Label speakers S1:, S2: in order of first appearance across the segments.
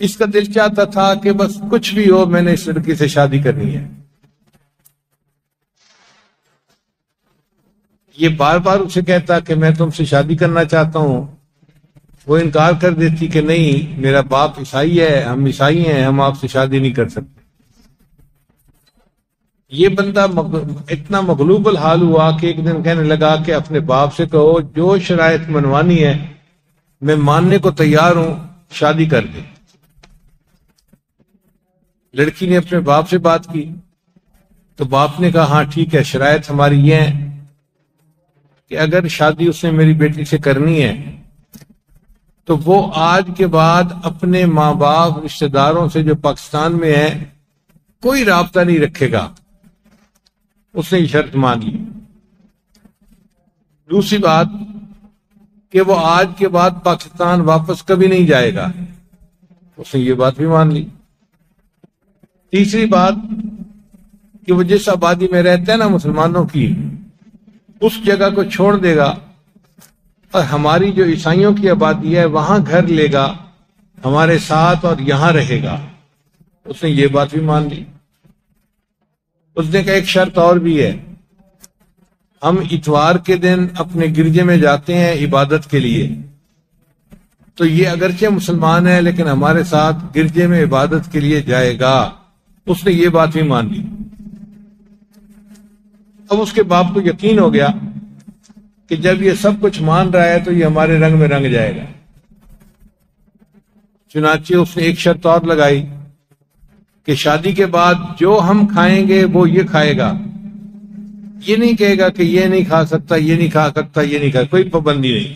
S1: اس کا دل چاہتا تھا کہ بس کچھ بھی ہو میں نے اس لڑکی سے شادی کرنی ہے. یہ بار بار اسے کہتا کہ میں تم سے شادی کرنا چاہتا ہوں. وہ انکار کر دیتی کہ نہیں، میرا باپ عیسائی ہے، ہم عیسائی ہیں، ہم آپ سے شادی نہیں کر سکتے. یہ بندہ اتنا مغلوب الحال ہوا کہ ایک دن کہنے لگا کہ اپنے باپ سے کہو جو شرائط منوانی ہے میں ماننے کو تیار ہوں، شادی کر دے. لڑکی نے اپنے باپ سے بات کی تو باپ نے کہا ہاں ٹھیک ہے، شرائط ہماری یہ ہے کہ اگر شادی اس نے میری بیٹی سے کرنی ہے تو وہ آج کے بعد اپنے ماں باپ رشتہ داروں سے جو پاکستان میں ہیں کوئی رابطہ نہیں رکھے گا. اس نے یہ شرط مان لی. دوسری بات کہ وہ آج کے بعد پاکستان واپس کبھی نہیں جائے گا. اس نے یہ بات بھی مان لی. تیسری بات کہ وہ جس آبادی میں رہتا ہے نا مسلمانوں کی، اس جگہ کو چھوڑ دے گا اور ہماری جو عیسائیوں کی آبادی ہے وہاں گھر لے گا ہمارے ساتھ اور یہاں رہے گا. اس نے یہ بات بھی مان لی. اس نے کہا ایک شرط اور بھی ہے، ہم اتوار کے دن اپنے گرجے میں جاتے ہیں عبادت کے لیے، تو یہ اگرچہ مسلمان ہے لیکن ہمارے ساتھ گرجے میں عبادت کے لیے جائے گا. اس نے یہ بات بھی مان لی. اب اس کے باپ کو یقین ہو گیا کہ جب یہ سب کچھ مان رہا ہے تو یہ ہمارے رنگ میں رنگ جائے گا. چنانچہ اس نے ایک شرط اور لگائی کہ شادی کے بعد جو ہم کھائیں گے وہ یہ کھائے گا. یہ نہیں کہے گا کہ یہ نہیں کھا سکتا، یہ نہیں کھا سکتا، یہ نہیں کھا، کوئی پابندی نہیں.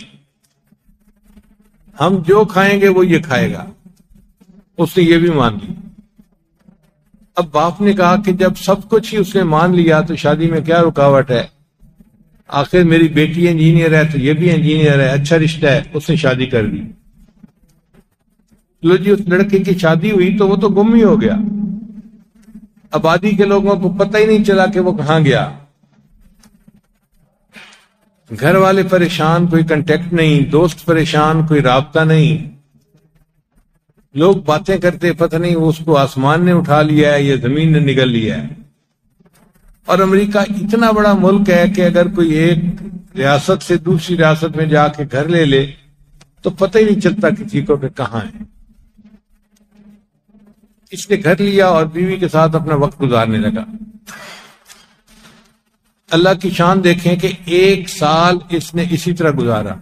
S1: ہم جو کھائیں گے وہ یہ کھائے گا. اس نے یہ بھی مان لی. اب باپ نے کہا کہ جب سب کچھ ہی اس نے مان لیا تو شادی میں کیا رکاوٹ ہے؟ آخر میری بیٹی انجینئر ہے تو یہ بھی انجینئر ہے، اچھا رشتہ ہے. اس نے شادی کر دی. لو جی، اس لڑکے کی شادی ہوئی تو وہ تو گم ہی ہو گیا. آبادی کے لوگوں کو پتہ ہی نہیں چلا کہ وہ کہاں گیا. گھر والے پریشان، کوئی کنٹیکٹ نہیں، دوست پریشان، کوئی رابطہ نہیں. لوگ باتیں کرتے پتہ نہیں وہ اس کو آسمان نے اٹھا لیا ہے یا زمین نے نگل لیا ہے. اور امریکہ اتنا بڑا ملک ہے کہ اگر کوئی ایک ریاست سے دوسری ریاست میں جا کے گھر لے لے تو پتہ ہی نہیں چلتا کسی کو کہ کہاں ہے. اس نے گھر لیا اور بیوی کے ساتھ اپنا وقت گزارنے لگا. اللہ کی شان دیکھیں کہ 1 سال اس نے اسی طرح گزارا.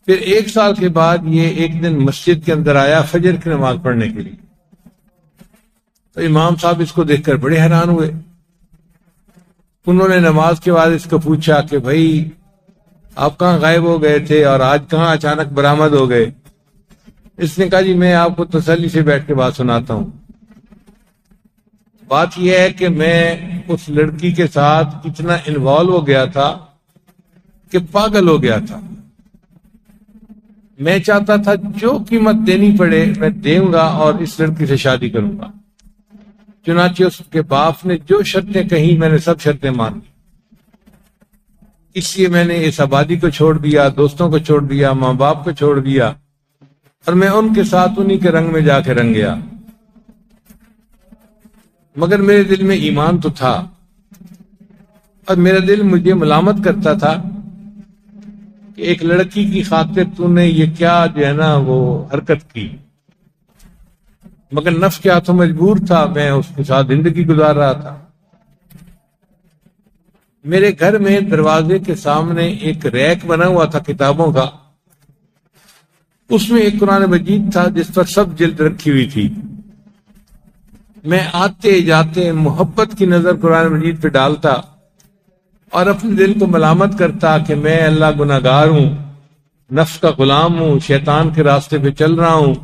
S1: پھر 1 سال کے بعد یہ ایک دن مسجد کے اندر آیا فجر کی نماز پڑھنے کے لیے. تو امام صاحب اس کو دیکھ کر بڑے حیران ہوئے. انہوں نے نماز کے بعد اس کو پوچھا کہ بھائی آپ کہاں غائب ہو گئے تھے اور آج کہاں اچانک برآمد ہو گئے؟ اس نے کہا جی میں آپ کو تسلی سے بیٹھ کے بات سناتا ہوں. بات یہ ہے کہ میں اس لڑکی کے ساتھ اتنا انوالو ہو گیا تھا کہ پاگل ہو گیا تھا. میں چاہتا تھا جو قیمت دینی پڑے میں دوں گا اور اس لڑکی سے شادی کروں گا. چنانچہ اس کے باپ نے جو شرطیں کہیں میں نے سب شرطیں مان لی. اس لیے میں نے اس آبادی کو چھوڑ دیا، دوستوں کو چھوڑ دیا، ماں باپ کو چھوڑ دیا اور میں ان کے ساتھ انہی کے رنگ میں جا کے رنگ گیا. مگر میرے دل میں ایمان تو تھا اور میرا دل مجھے ملامت کرتا تھا کہ ایک لڑکی کی خاطر تو نے یہ کیا جو ہے نا وہ حرکت کی. مگر نفس کے ہاتھوں مجبور تھا، میں اس کے ساتھ زندگی گزار رہا تھا. میرے گھر میں دروازے کے سامنے ایک ریک بنا ہوا تھا کتابوں کا. اس میں ایک قرآن مجید تھا جس پر سب جلد رکھی ہوئی تھی. میں آتے جاتے محبت کی نظر قرآن مجید پہ ڈالتا اور اپنے دل کو ملامت کرتا کہ میں اللہ گناہگار ہوں، نفس کا غلام ہوں، شیطان کے راستے پہ چل رہا ہوں.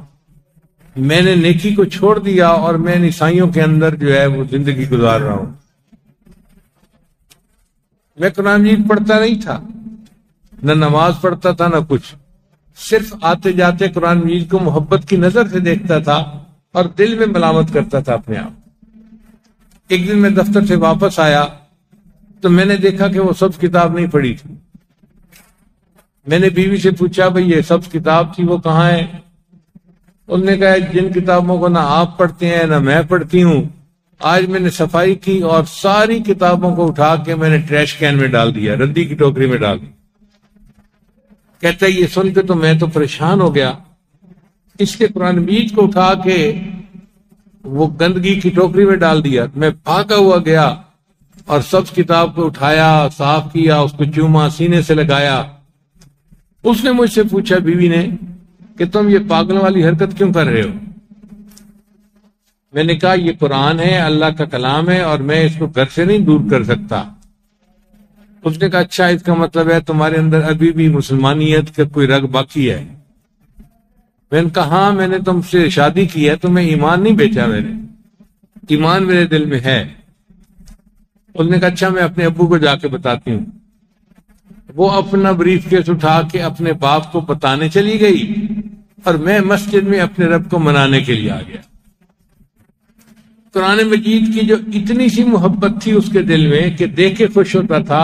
S1: میں نے نیکی کو چھوڑ دیا اور میں عیسائیوں کے اندر جو ہے وہ زندگی گزار رہا ہوں. میں قرآن مجید پڑھتا نہیں تھا، نہ نماز پڑھتا تھا، نہ کچھ. صرف آتے جاتے قرآن مجید کو محبت کی نظر سے دیکھتا تھا اور دل میں ملامت کرتا تھا اپنے آپ. ایک دن میں دفتر سے واپس آیا تو میں نے دیکھا کہ وہ سب کتاب نہیں پڑھی تھی. میں نے بیوی سے پوچھا بھئی یہ سب کتاب تھی وہ کہاں ہے؟ انہوں نے کہا جن کتابوں کو نہ آپ پڑھتے ہیں نہ میں پڑھتی ہوں، آج میں نے صفائی کی اور ساری کتابوں کو اٹھا کے میں نے ٹریش کین میں ڈال دیا، ردی کی ٹوکری میں ڈال دی۔ کہتا ہے یہ سن کے تو میں تو پریشان ہو گیا، اس کے قرآن مجید کو اٹھا کے وہ گندگی کی ٹوکری میں ڈال دیا۔ میں بھاگا ہوا گیا اور سب کتاب کو اٹھایا، صاف کیا، اس کو چوما، سینے سے لگایا۔ اس نے مجھ سے پوچھا، بیوی نے، کہ تم یہ پاگلوں والی حرکت کیوں کر رہے ہو؟ میں نے کہا یہ قرآن ہے، اللہ کا کلام ہے، اور میں اس کو گھر سے نہیں دور کر سکتا۔ اس نے کہا اچھا، اس کا مطلب ہے تمہارے اندر ابھی بھی مسلمانیت کا کوئی رگ باقی ہے۔ میں نے کہا ہاں، میں نے تم سے شادی کی ہے، تمہیں ایمان نہیں بیچا، میں نے ایمان میرے دل میں ہے۔ اس نے کہا اچھا، میں اپنے ابو کو جا کے بتاتی ہوں۔ وہ اپنا بریف کیس اٹھا کے اپنے باپ کو بتانے چلی گئی، اور میں مسجد میں اپنے رب کو منانے کے لیے آ گیا۔ قرآن مجید کی جو اتنی سی محبت تھی اس کے دل میں کہ دیکھ کے خوش ہوتا تھا،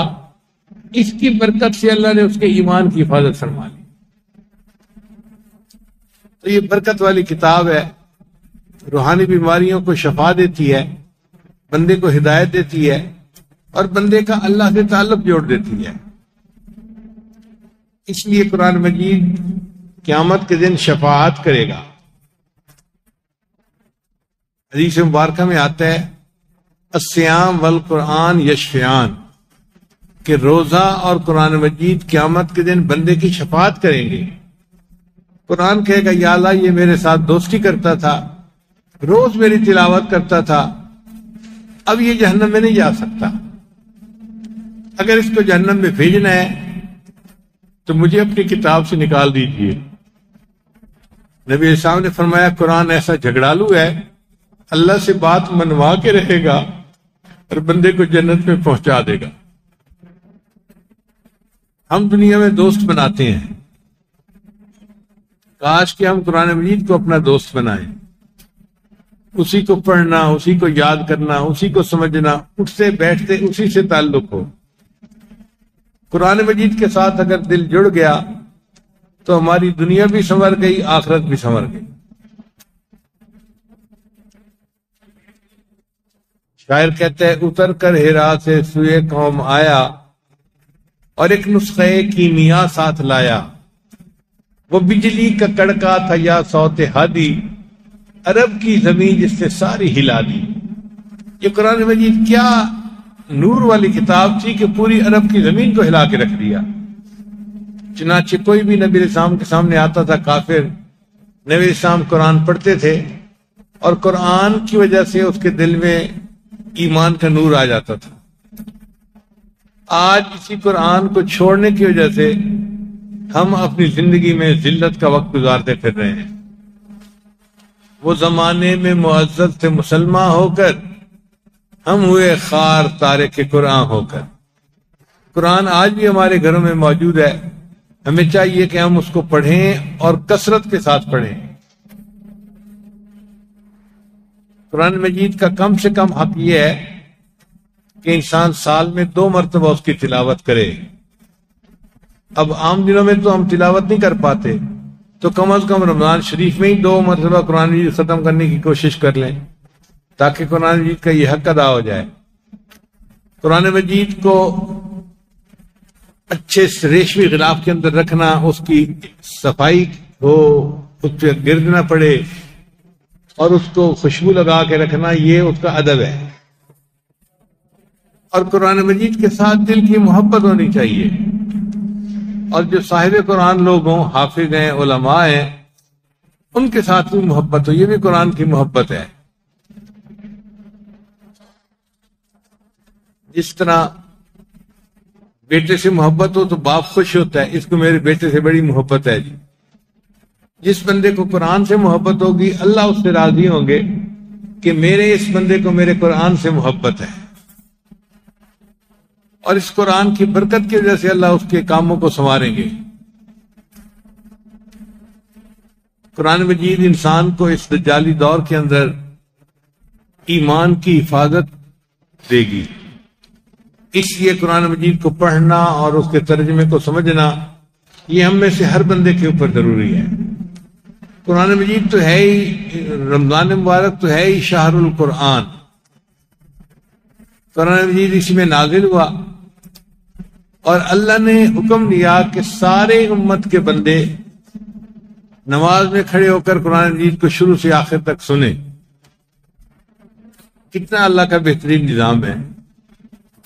S1: اس کی برکت سے اللہ نے اس کے ایمان کی حفاظت فرما لی۔ تو یہ برکت والی کتاب ہے، روحانی بیماریوں کو شفا دیتی ہے، بندے کو ہدایت دیتی ہے، اور بندے کا اللہ سے تعلق جوڑ دیتی ہے۔ اس لیے قرآن مجید قیامت کے دن شفاعت کرے گا۔ حدیث مبارکہ میں آتا ہے الصیام والقرآن یشفعان، کہ روزہ اور قرآن مجید قیامت کے دن بندے کی شفاعت کریں گے۔ قرآن کہے گا یا اللہ یہ میرے ساتھ دوستی کرتا تھا، روز میری تلاوت کرتا تھا، اب یہ جہنم میں نہیں جا سکتا، اگر اس کو جہنم میں بھیجنا ہے تو مجھے اپنی کتاب سے نکال دیجئے۔ نبی علیہ السلام نے فرمایا قرآن ایسا جھگڑالو ہے، اللہ سے بات منوا کے رہے گا اور بندے کو جنت میں پہنچا دے گا۔ ہم دنیا میں دوست بناتے ہیں، کاش کہ ہم قرآن مجید کو اپنا دوست بنائیں، اسی کو پڑھنا، اسی کو یاد کرنا، اسی کو سمجھنا، اٹھتے بیٹھتے اسی سے تعلق ہو۔ قرآن مجید کے ساتھ اگر دل جڑ گیا تو ہماری دنیا بھی سنور گئی، آخرت بھی سنور گئی۔ شاعر کہتے ہیں اتر کر ہرا سے سوئے قوم آیا، اور ایک نسخے کیمیا ساتھ لایا، وہ بجلی کا کڑکا تھا یا صوت ہادی، عرب کی زمین جس نے ساری ہلا دی۔ یہ قرآن مجید کیا نور والی کتاب تھی کہ پوری عرب کی زمین کو ہلا کے رکھ دیا۔ چنانچہ کوئی بھی نبی علیہ السلام کے سامنے آتا تھا کافر، نبی علیہ السلام قرآن پڑھتے تھے اور قرآن کی وجہ سے اس کے دل میں ایمان کا نور آ جاتا تھا۔ آج اسی قرآن کو چھوڑنے کی وجہ سے ہم اپنی زندگی میں ذلت کا وقت گزارتے پھر رہے ہیں۔ وہ زمانے میں معزز تھے مسلمان ہو کر، ہم ہوئے خار تارک قرآن ہو کر۔ قرآن آج بھی ہمارے گھروں میں موجود ہے، ہمیں چاہیے کہ ہم اس کو پڑھیں اور کثرت کے ساتھ پڑھیں۔ قرآن مجید کا کم سے کم حق یہ ہے کہ انسان سال میں 2 مرتبہ اس کی تلاوت کرے۔ اب عام دنوں میں تو ہم تلاوت نہیں کر پاتے، تو کم از کم رمضان شریف میں ہی 2 مرتبہ قرآن مجید ختم کرنے کی کوشش کر لیں تاکہ قرآن مجید کا یہ حق ادا ہو جائے۔ قرآن مجید کو اچھے ریشمی غلاف کے اندر رکھنا، اس کی صفائی ہو، اس پہ گرد نہ پڑے اور اس کو خوشبو لگا کے رکھنا، یہ اس کا ادب ہے۔ اور قرآن مجید کے ساتھ دل کی محبت ہونی چاہیے، اور جو صاحب قرآن لوگ ہوں، حافظ ہیں، علماء ہیں، ان کے ساتھ بھی محبت ہو، یہ بھی قرآن کی محبت ہے۔ جس طرح بیٹے سے محبت ہو تو باپ خوش ہوتا ہے، اس کو میرے بیٹے سے بڑی محبت ہے جی۔ جس بندے کو قرآن سے محبت ہوگی، اللہ اس سے راضی ہوں گے کہ میرے اس بندے کو میرے قرآن سے محبت ہے، اور اس قرآن کی برکت کی وجہ سے اللہ اس کے کاموں کو سنواریں گے۔ قرآن مجید انسان کو اس دجالی دور کے اندر ایمان کی حفاظت دے گی، اس لیے قرآن مجید کو پڑھنا اور اس کے ترجمے کو سمجھنا یہ ہم میں سے ہر بندے کے اوپر ضروری ہے۔ قرآن مجید تو ہے ہی، رمضان مبارک تو ہے ہی شہر القرآن، قرآن مجید اسی میں نازل ہوا، اور اللہ نے حکم دیا کہ سارے امت کے بندے نماز میں کھڑے ہو کر قرآن مجید کو شروع سے آخر تک سنیں۔ کتنا اللہ کا بہترین نظام ہے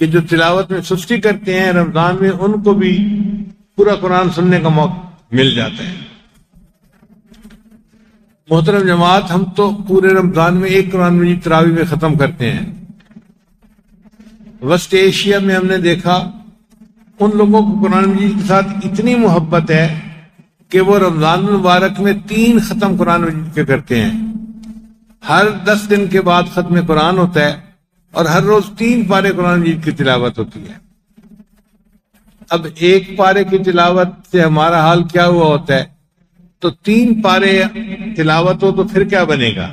S1: کہ جو تلاوت میں سستی کرتے ہیں رمضان میں ان کو بھی پورا قرآن سننے کا موقع مل جاتا ہے۔ محترم جماعت، ہم تو پورے رمضان میں ایک قرآن مجید تراویح میں ختم کرتے ہیں۔ وسط ایشیا میں ہم نے دیکھا ان لوگوں کو قرآن مجید کے ساتھ اتنی محبت ہے کہ وہ رمضان المبارک میں 3 ختم قرآن مجید کے کرتے ہیں۔ ہر 10 دن کے بعد ختم قرآن ہوتا ہے اور ہر روز 3 پارے قرآن مجید کی تلاوت ہوتی ہے۔ اب 1 پارے کی تلاوت سے ہمارا حال کیا ہوا ہوتا ہے، تو 3 پارے تلاوت ہو تو پھر کیا بنے گا۔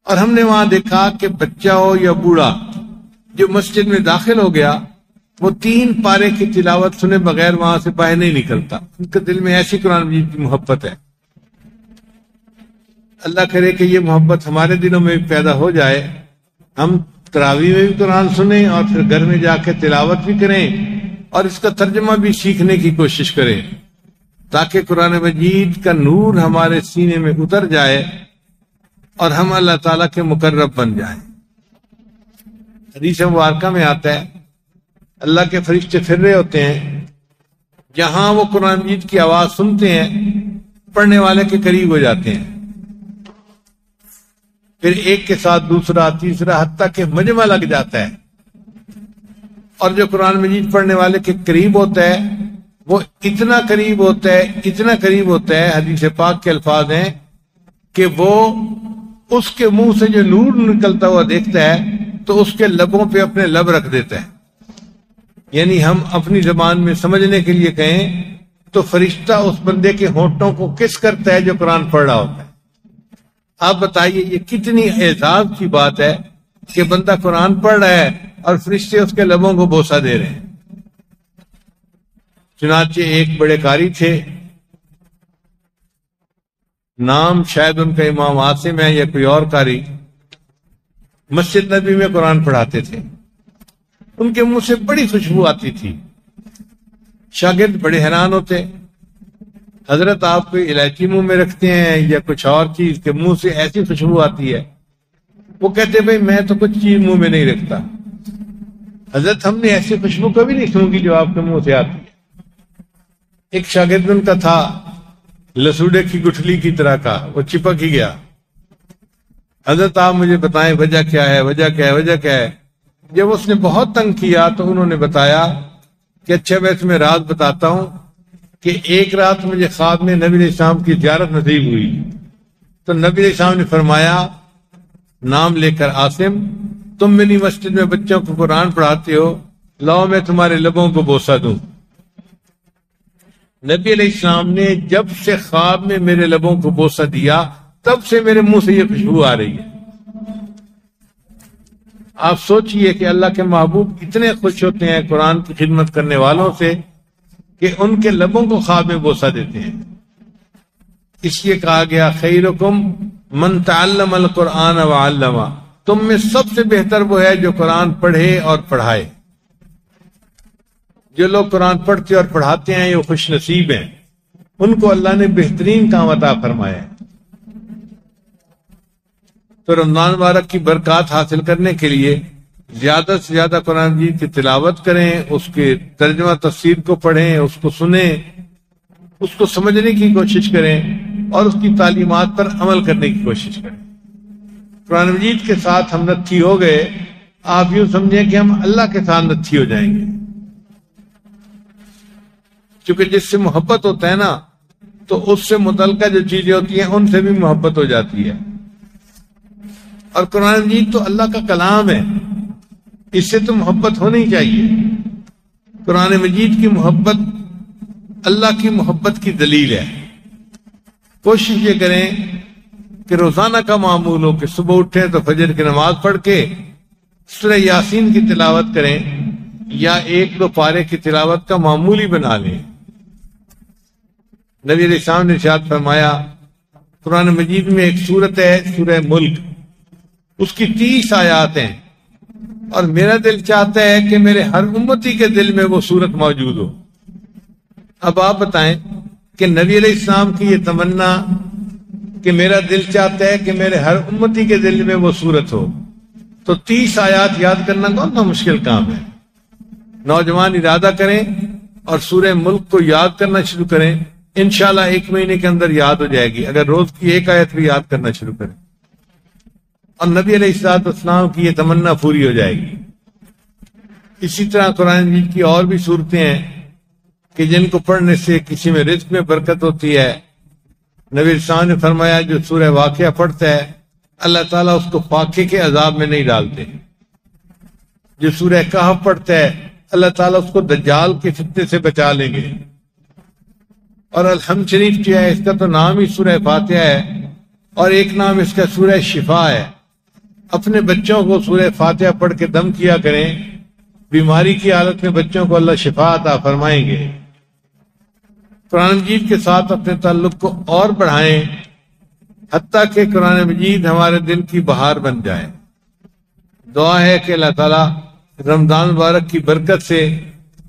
S1: اور ہم نے وہاں دیکھا کہ بچہ ہو یا بوڑھا جو مسجد میں داخل ہو گیا وہ 3 پارے کی تلاوت سنے بغیر وہاں سے باہر نہیں نکلتا، ان کے دل میں ایسی قرآن مجید کی محبت ہے۔ اللہ کرے کہ یہ محبت ہمارے دلوں میں بھی پیدا ہو جائے، ہم تراویح میں بھی قرآن سنیں اور پھر گھر میں جا کے تلاوت بھی کریں اور اس کا ترجمہ بھی سیکھنے کی کوشش کریں، تاکہ قرآن مجید کا نور ہمارے سینے میں اتر جائے اور ہم اللہ تعالیٰ کے مقرب بن جائیں۔ حدیث مبارکہ میں آتا ہے اللہ کے فرشتے پھر رہے ہوتے ہیں، جہاں وہ قرآن مجید کی آواز سنتے ہیں پڑھنے والے کے قریب ہو جاتے ہیں، پھر ایک کے ساتھ دوسرا تیسرا حتیٰ کہ مجمع لگ جاتا ہے، اور جو قرآن مجید پڑھنے والے کے قریب ہوتا ہے وہ اتنا قریب ہوتا ہے، اتنا قریب ہوتا ہے، حدیث پاک کے الفاظ ہیں کہ وہ اس کے منہ سے جو نور نکلتا ہوا دیکھتا ہے تو اس کے لبوں پہ اپنے لب رکھ دیتا ہے۔ یعنی ہم اپنی زبان میں سمجھنے کے لیے کہیں تو فرشتہ اس بندے کے ہونٹوں کو کس کرتا ہے جو قرآن پڑھ رہا ہوتا ہے۔ آپ بتائیے یہ کتنی اعزاز کی بات ہے کہ بندہ قرآن پڑھ رہا ہے اور فرشتے اس کے لبوں کو بوسہ دے رہے ہیں۔ چنانچہ ایک بڑے قاری تھے، نام شاید ان کا امام عاصم ہے یا کوئی اور قاری، مسجد نبی میں قرآن پڑھاتے تھے، ان کے منہ سے بڑی خوشبو آتی تھی، شاگرد بڑے حیران ہوتے، حضرت آپ کوئی الائچی منہ میں رکھتے ہیں یا کچھ اور چیز کے منہ سے ایسی خوشبو آتی ہے؟ وہ کہتے بھئی میں تو کچھ چیز منہ میں نہیں رکھتا، حضرت ہم نے ایسی خوشبو کبھی نہیں سنگی جو آپ کے منہ سے آتی ہے۔ ایک شاگرد ان کا تھا لسوڑے کی گٹھلی کی طرح کا، وہ چپک ہی گیا، حضرت آپ مجھے بتائیں وجہ کیا ہے، وجہ کیا ہے، وجہ کیا ہے۔ جب اس نے بہت تنگ کیا تو انہوں نے بتایا کہ اچھا میں تمہیں راز بتاتا ہوں کہ ایک رات مجھے خواب میں نبی علیہ السلام کی زیارت نصیب ہوئی، تو نبی علیہ السلام نے فرمایا نام لے کر عاصم، تم میری مسجد میں بچوں کو قرآن پڑھاتے ہو، لاؤ میں تمہارے لبوں کو بوسہ دوں۔ نبی علیہ السلام نے جب سے خواب میں میرے لبوں کو بوسہ دیا تب سے میرے منہ سے یہ خوشبو آ رہی ہے۔ آپ سوچئے کہ اللہ کے محبوب اتنے خوش ہوتے ہیں قرآن کی خدمت کرنے والوں سے کہ ان کے لبوں کو خواب میں بوسہ دیتے ہیں۔ اس لیے کہا گیا خیرکم من تعلم القرآن وعلمہ، تم میں سب سے بہتر وہ ہے جو قرآن پڑھے اور پڑھائے۔ جو لوگ قرآن پڑھتے اور پڑھاتے ہیں یہ خوش نصیب ہیں، ان کو اللہ نے بہترین کام عطا فرمایا ہے۔ تو رمضان مبارک کی برکات حاصل کرنے کے لیے زیادہ سے زیادہ قرآن مجید کی تلاوت کریں، اس کے ترجمہ تفسیر کو پڑھیں، اس کو سنیں، اس کو سمجھنے کی کوشش کریں اور اس کی تعلیمات پر عمل کرنے کی کوشش کریں۔ قرآن مجید کے ساتھ ہم نتھی ہو گئے، آپ یوں سمجھیں کہ ہم اللہ کے ساتھ نتھی ہو جائیں گے، کیونکہ جس سے محبت ہوتا ہے نا تو اس سے متعلقہ جو چیزیں ہوتی ہیں ان سے بھی محبت ہو جاتی ہے۔ اور قرآن مجید تو اللہ کا کلام ہے، اس سے تو محبت ہونی چاہیے۔ قرآن مجید کی محبت اللہ کی محبت کی دلیل ہے۔ کوشش یہ کریں کہ روزانہ کا معمول ہو کہ صبح اٹھیں تو فجر کی نماز پڑھ کے سورہ یاسین کی تلاوت کریں یا 1-2 پارے کی تلاوت کا معمولی بنا لیں۔ نبی علیہ السلام نے ارشاد فرمایا قرآن مجید میں ایک سورت ہے سورہ ملک، اس کی 30 آیات ہیں، اور میرا دل چاہتا ہے کہ میرے ہر امتی کے دل میں وہ سورت موجود ہو۔ اب آپ بتائیں کہ نبی علیہ السلام کی یہ تمنا کہ میرا دل چاہتا ہے کہ میرے ہر امتی کے دل میں وہ سورت ہو، تو 30 آیات یاد کرنا کون سا مشکل کام ہے؟ نوجوان ارادہ کریں اور سورہ ملک کو یاد کرنا شروع کریں، انشاءاللہ 1 مہینے کے اندر یاد ہو جائے گی، اگر روز کی 1 آیت بھی یاد کرنا شروع کریں، اور نبی علیہ السلام کی یہ تمنا پوری ہو جائے گی۔ اسی طرح قرآن مجید کی اور بھی صورتیں ہیں کہ جن کو پڑھنے سے کسی میں رزق میں برکت ہوتی ہے۔ نبی السلام نے فرمایا جو سورہ واقعہ پڑھتا ہے اللہ تعالیٰ اس کو فاقے کے عذاب میں نہیں ڈالتے، جو سورہ کہف پڑھتا ہے اللہ تعالیٰ اس کو دجال کے فتنے سے بچا لیں گے۔ اور الحمد شریف جو ہے اس کا تو نام ہی سورہ فاتحہ ہے، اور ایک نام اس کا سورہ شفا ہے۔ اپنے بچوں کو سورہ فاتحہ پڑھ کے دم کیا کریں، بیماری کی حالت میں بچوں کو اللہ شفا عطا فرمائیں گے۔ قرآن مجید کے ساتھ اپنے تعلق کو اور بڑھائیں، حتیٰ کہ قرآن مجید ہمارے دل کی بہار بن جائے۔ دعا ہے کہ اللہ تعالیٰ رمضان مبارک کی برکت سے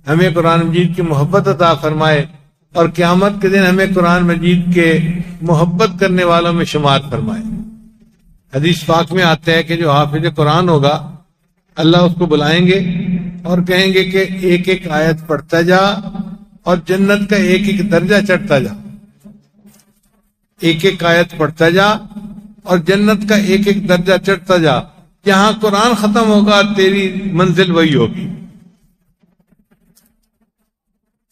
S1: ہمیں قرآن مجید کی محبت عطا فرمائے، اور قیامت کے دن ہمیں قرآن مجید کے محبت کرنے والوں میں شمار فرمائے۔ حدیث پاک میں آتا ہے کہ جو حافظ قرآن ہوگا اللہ اس کو بلائیں گے اور کہیں گے کہ ایک ایک آیت پڑھتا جا اور جنت کا ایک ایک درجہ چڑھتا جا، ایک ایک آیت پڑھتا جا اور جنت کا ایک ایک درجہ چڑھتا جا، جہاں قرآن ختم ہوگا تیری منزل وہی ہوگی۔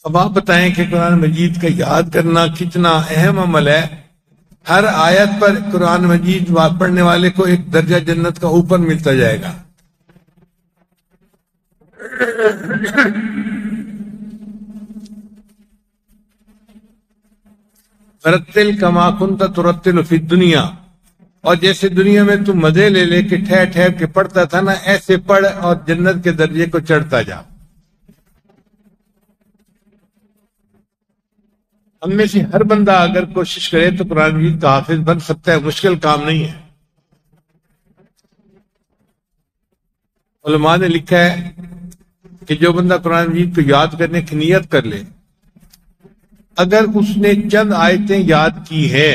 S1: اب آپ بتائیں کہ قرآن مجید کا یاد کرنا کتنا اہم عمل ہے۔ ہر آیت پر قرآن مجید پڑھنے والے کو ایک درجہ جنت کا اوپر ملتا جائے گا۔ رتل کما کنت ترتل فی الدنیا، اور جیسے دنیا میں تم مزے لے لے کے ٹھہر ٹھہر کے پڑھتا تھا نا، ایسے پڑھ اور جنت کے درجے کو چڑھتا جا۔ ہم میں سے ہر بندہ اگر کوشش کرے تو قرآن مجید کا حافظ بن سکتا ہے، مشکل کام نہیں ہے۔ علماء نے لکھا ہے کہ جو بندہ قرآن مجید کو یاد کرنے کی نیت کر لے، اگر اس نے چند آیتیں یاد کی ہے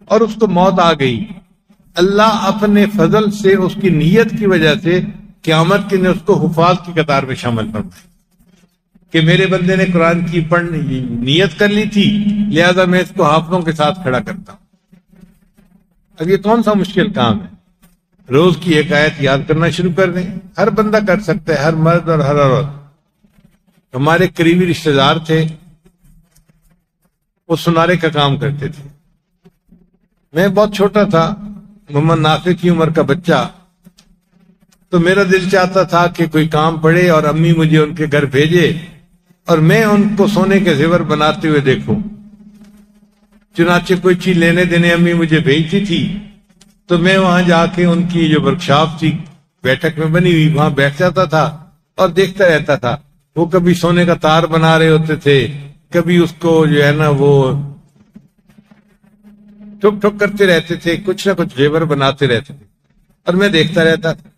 S1: اور اس کو موت آ گئی، اللہ اپنے فضل سے اس کی نیت کی وجہ سے قیامت کے دن اس کو حفاظ کی قطار میں شامل فرمائے کہ میرے بندے نے قرآن کی پڑھنے نیت کر لی تھی، لہذا میں اس کو حافظوں کے ساتھ کھڑا کرتا ہوں۔ اب یہ کون سا مشکل کام ہے؟ روز کی 1 آیت یاد کرنا شروع کر دیں، ہر بندہ کر سکتا ہے، ہر مرد اور ہر عورت۔ ہمارے قریبی رشتہ دار تھے، وہ سنارے کا کام کرتے تھے، میں بہت چھوٹا تھا، محمد نافع کی عمر کا بچہ، تو میرا دل چاہتا تھا کہ کوئی کام پڑے اور امی مجھے ان کے گھر بھیجے اور میں ان کو سونے کے زیور بناتے ہوئے دیکھوں۔ چنانچہ کوئی چیز لینے دینے امی مجھے بھیجتی تھی تو میں وہاں جا کے ان کی جو ورکشاپ تھی بیٹھک میں بنی ہوئی، وہاں بیٹھ جاتا تھا اور دیکھتا رہتا تھا۔ وہ کبھی سونے کا تار بنا رہے ہوتے تھے، کبھی اس کو جو ہے نا وہ ٹھک ٹھک کرتے رہتے تھے، کچھ نہ کچھ زیور بناتے رہتے تھے، اور میں دیکھتا رہتا تھا۔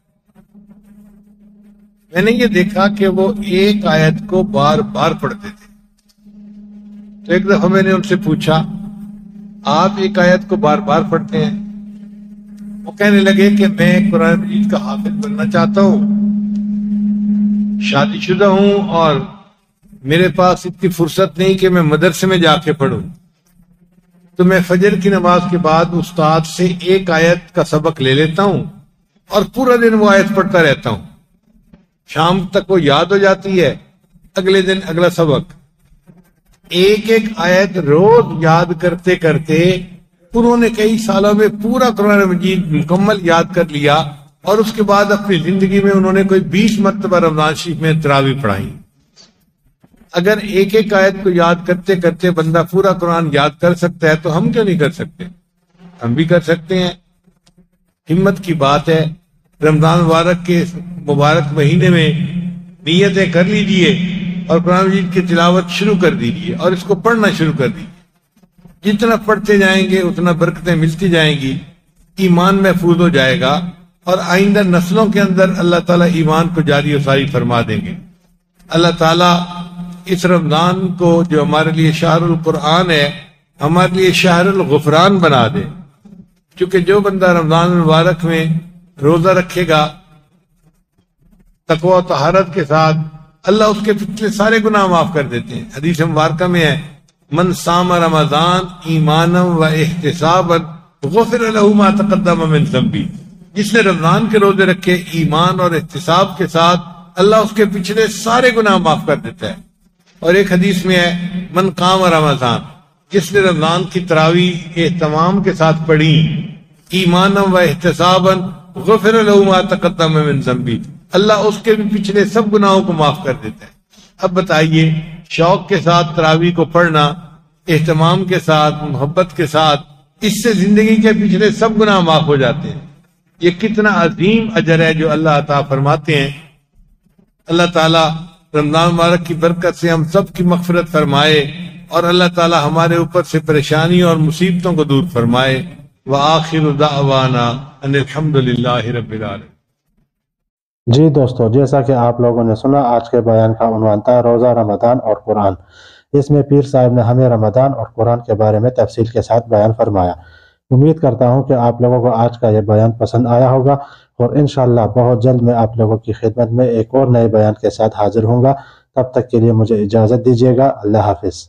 S1: میں نے یہ دیکھا کہ وہ 1 آیت کو بار بار پڑھتے تھے۔ تو ایک دفعہ میں نے ان سے پوچھا، آپ 1 آیت کو بار بار پڑھتے ہیں؟ وہ کہنے لگے کہ میں قرآن مجید کا حافظ بننا چاہتا ہوں، شادی شدہ ہوں اور میرے پاس اتنی فرصت نہیں کہ میں مدرسے میں جا کے پڑھوں، تو میں فجر کی نماز کے بعد استاد سے 1 آیت کا سبق لے لیتا ہوں اور پورا دن وہ آیت پڑھتا رہتا ہوں، شام تک وہ یاد ہو جاتی ہے، اگلے دن اگلا سبق۔ 1 آیت روز یاد کرتے کرتے انہوں نے کئی سالوں میں پورا قرآن مجید مکمل یاد کر لیا، اور اس کے بعد اپنی زندگی میں انہوں نے کوئی 20 مرتبہ رمضان شریف میں تراویح پڑھائی۔ اگر 1 آیت کو یاد کرتے کرتے بندہ پورا قرآن یاد کر سکتا ہے تو ہم کیوں نہیں کر سکتے؟ ہم بھی کر سکتے ہیں۔ ہمت کی بات ہے۔ رمضان مبارک کے مبارک مہینے میں نیتیں کر لیجئے اور قرآن مجید کی تلاوت شروع کر دیجیے اور اس کو پڑھنا شروع کر دیجیے۔ جتنا پڑھتے جائیں گے اتنا برکتیں ملتی جائیں گی، ایمان محفوظ ہو جائے گا، اور آئندہ نسلوں کے اندر اللہ تعالیٰ ایمان کو جاری و ساری فرما دیں گے۔ اللہ تعالیٰ اس رمضان کو جو ہمارے لیے شہر القرآن ہے ہمارے لیے شہر الغفران بنا دے، کیونکہ جو بندہ رمضان المبارک میں روزہ رکھے گا تقوی و طہارت کے ساتھ، اللہ اس کے پچھلے سارے گناہ معاف کر دیتے ہیں۔ حدیث مبارکہ میں ہے من صام رمضان ایمانا و احتسابا غفر له ما تقدم من ذنبہ، جس نے رمضان کے روزے رکھے ایمان اور احتساب کے ساتھ، اللہ اس کے پچھلے سارے گناہ معاف کر دیتا ہے۔ اور ایک حدیث میں ہے من قام رمضان، جس نے رمضان کی تراویح اہتمام کے ساتھ پڑھی ایمانا و احتسابا غفر له ما تقدم من ذنبہ، اللہ اس کے بھی پچھلے سب گناہوں کو معاف کر دیتا ہے۔ اب بتائیے شوق کے ساتھ تراویح کو پڑھنا، اہتمام کے ساتھ، محبت کے ساتھ، اس سے زندگی کے پچھلے سب گناہ معاف ہو جاتے ہیں۔ یہ کتنا عظیم اجر ہے جو اللہ عطا فرماتے ہیں۔ اللہ تعالیٰ رمضان مبارک کی برکت سے ہم سب کی مغفرت فرمائے، اور اللہ تعالیٰ ہمارے اوپر سے پریشانی اور مصیبتوں کو دور فرمائے۔ وآخر دعوانا ان الحمد للہ رب العالمین۔
S2: جی دوستو، جیسا کہ آپ لوگوں نے سنا، آج کے بیان کا عنوان تھا روزہ، رمضان اور قرآن۔ اس میں پیر صاحب نے ہمیں رمضان اور قرآن کے بارے میں تفصیل کے ساتھ بیان فرمایا۔ امید کرتا ہوں کہ آپ لوگوں کو آج کا یہ بیان پسند آیا ہوگا، اور انشاءاللہ بہت جلد میں آپ لوگوں کی خدمت میں ایک اور نئے بیان کے ساتھ حاضر ہوں گا۔ تب تک کے لیے مجھے اجازت دیجیے گا۔ اللہ حافظ۔